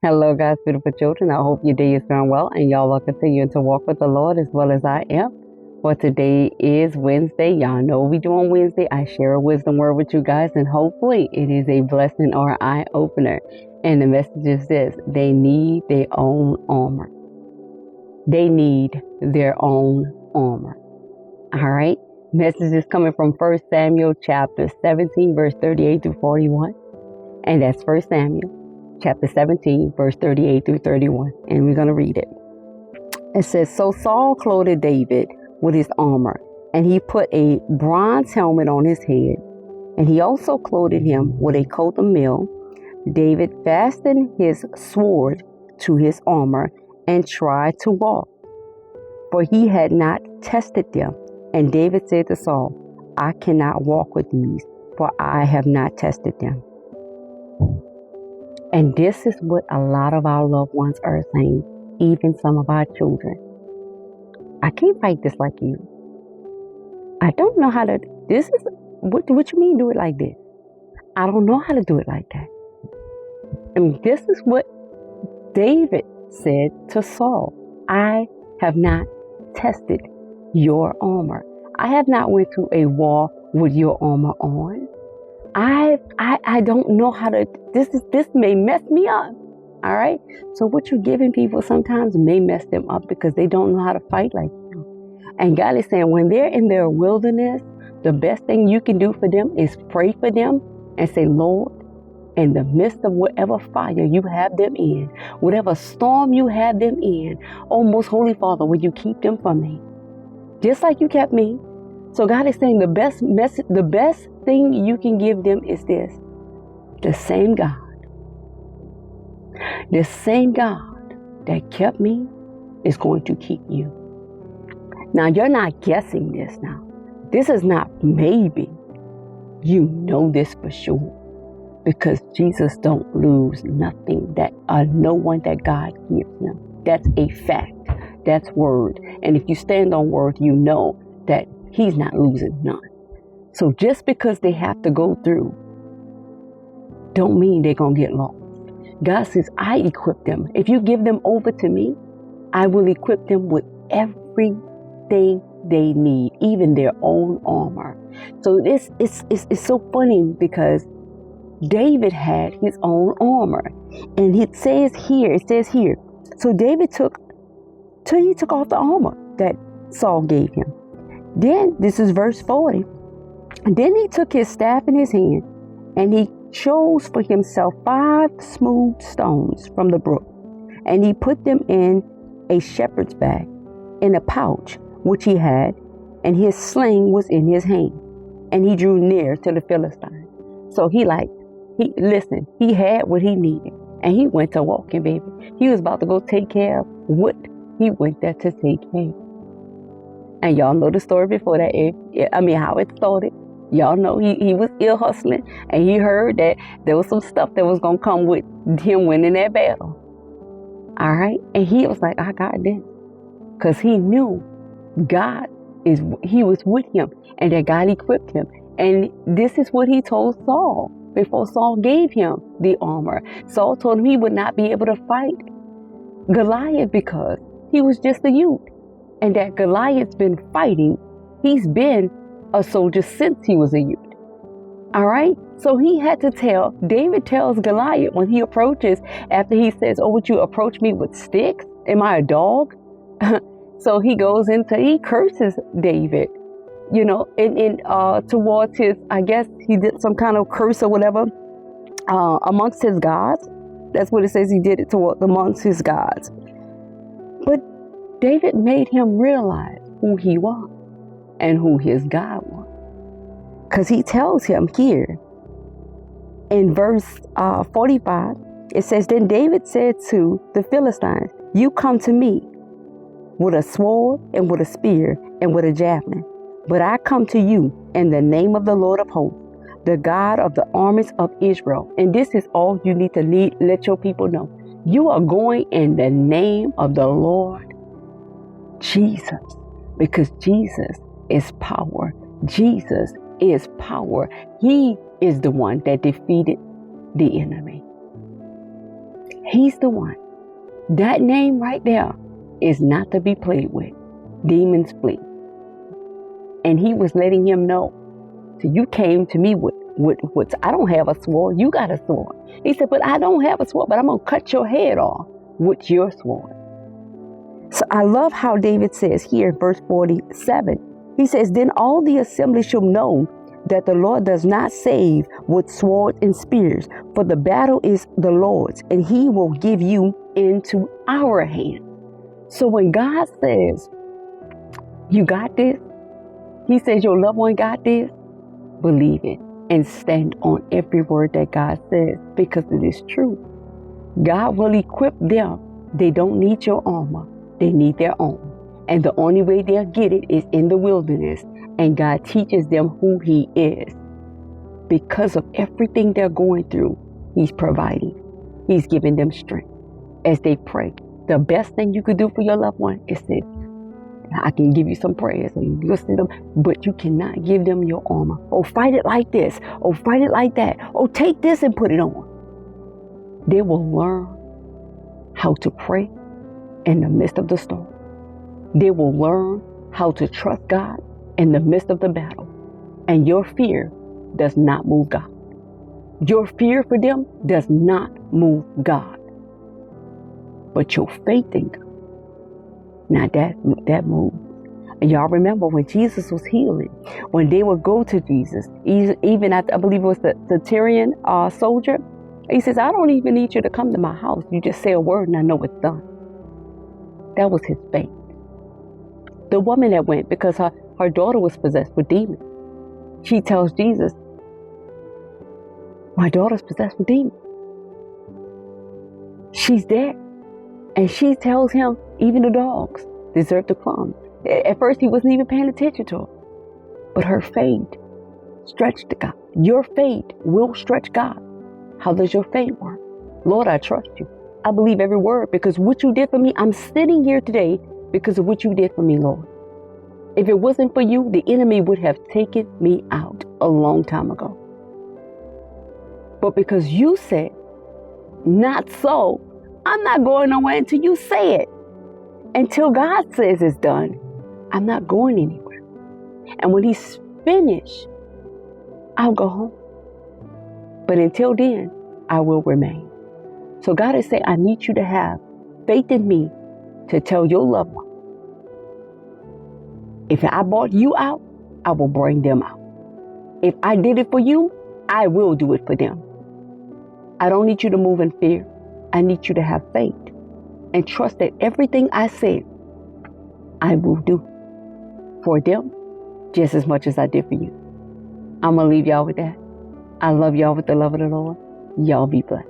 Hello, God's beautiful children. I hope your day is going well and y'all are continuing to walk with the Lord as well as I am. Well, today is Wednesday. Y'all know we do on Wednesday. I share a wisdom word with you guys, and hopefully it is a blessing or eye opener. And the message is this: they need their own armor. They need their own armor. All right. Message is coming from 1 Samuel chapter 17, verse 38 through 41. And that's 1 Samuel chapter 17, verse 38 through 31. And we're going to read it. It says, So Saul clothed David with his armor, and he put a bronze helmet on his head, and he also clothed him with a coat of mail. David fastened his sword to his armor and tried to walk, for he had not tested them. And David said to Saul, I cannot walk with these, for I have not tested them. And this is what a lot of our loved ones are saying, even some of our children. I can't fight this like you. I don't know how to, this is, what you mean do it like this? I don't know how to do it like that. And this is what David said to Saul. I have not tested your armor. I have not went to a war with your armor on. I don't know how to, this may mess me up. All right. So what you're giving people sometimes may mess them up because they don't know how to fight like you. And God is saying when they're in their wilderness, the best thing you can do for them is pray for them and say, Lord, in the midst of whatever fire you have them in, whatever storm you have them in, oh most holy Father, will you keep them from me? Just like you kept me. So God is saying the best thing you can give them is this. The same God that kept me is going to keep you. Now, you're not guessing this now. This is not maybe. You know this for sure. Because Jesus don't lose nothing no one that God gives him. That's a fact. That's word. And if you stand on word, you know that he's not losing none. So just because they have to go through, don't mean they're going to get lost. God says, I equip them. If you give them over to me, I will equip them with everything they need, even their own armor. So this is so funny because David had his own armor. And it says here, so David took off the armor that Saul gave him. Then, this is verse 40. And then he took his staff in his hand, and he chose for himself 5 smooth stones from the brook, and he put them in a shepherd's bag, in a pouch which he had, and his sling was in his hand. And he drew near to the Philistine. So he had what he needed, and he went to walking, baby. He was about to go take care of what he went there to take care of. And y'all know the story before that. How it started. Y'all know he was ear hustling, and he heard that there was some stuff that was going to come with him winning that battle. All right. And he was like, I got this. Because he knew he was with him and that God equipped him. And this is what he told Saul before Saul gave him the armor. Saul told him he would not be able to fight Goliath because he was just a youth. And that Goliath's been fighting. He's been a soldier since he was a youth. All right. So he had to David tells Goliath when he approaches, after he says, oh, would you approach me with sticks? Am I a dog? So he curses David, towards his, I guess he did some kind of curse or whatever, amongst his gods. That's what it says, he did it amongst his gods. But David made him realize who he was and who his God was. Because he tells him here in verse 45, it says, Then David said to the Philistines, you come to me with a sword and with a spear and with a javelin. But I come to you in the name of the Lord of hosts, the God of the armies of Israel. And this is all you need to let your people know. You are going in the name of the Lord Jesus, because Jesus is power. Jesus is power. He is the one that defeated the enemy. He's the one. That name right there is not to be played with. Demons flee. And he was letting him know. So you came to me with I don't have a sword. You got a sword. He said, but I don't have a sword, but I'm going to cut your head off with your sword. So I love how David says here in verse 47, he says, then all the assembly shall know that the Lord does not save with swords and spears, for the battle is the Lord's, and he will give you into our hand. So when God says, you got this, he says your loved one got this, believe it and stand on every word that God says, because it is true. God will equip them. They don't need your armor. They need their own. And the only way they'll get it is in the wilderness. And God teaches them who he is. Because of everything they're going through, he's providing. He's giving them strength as they pray. The best thing you could do for your loved one is say, I can give you some prayers and you listen to them, but you cannot give them your armor. Oh, fight it like this. Oh, fight it like that. Oh, take this and put it on. They will learn how to pray in the midst of the storm. They will learn how to trust God in the midst of the battle. And your fear does not move God. Your fear for them does not move God. But your faith in God, now that moves. And y'all remember when Jesus was healing, when they would go to Jesus, even after, I believe it was the Tyrian soldier, he says, I don't even need you to come to my house. You just say a word and I know it's done. That was his faith. The woman that went, because her daughter was possessed with demons, she tells Jesus, my daughter's possessed with demons. She's there. And she tells him, even the dogs deserve the crumbs. At first, he wasn't even paying attention to her. But her faith stretched God. Your faith will stretch God. How does your faith work? Lord, I trust you. I believe every word because what you did for me, I'm sitting here today because of what you did for me, Lord. If it wasn't for you, the enemy would have taken me out a long time ago. But because you said, not so, I'm not going nowhere until you say it. Until God says it's done, I'm not going anywhere. And when he's finished, I'll go home. But until then, I will remain. So God is saying, I need you to have faith in me to tell your loved one, if I brought you out, I will bring them out. If I did it for you, I will do it for them. I don't need you to move in fear. I need you to have faith and trust that everything I said, I will do for them just as much as I did for you. I'm going to leave y'all with that. I love y'all with the love of the Lord. Y'all be blessed.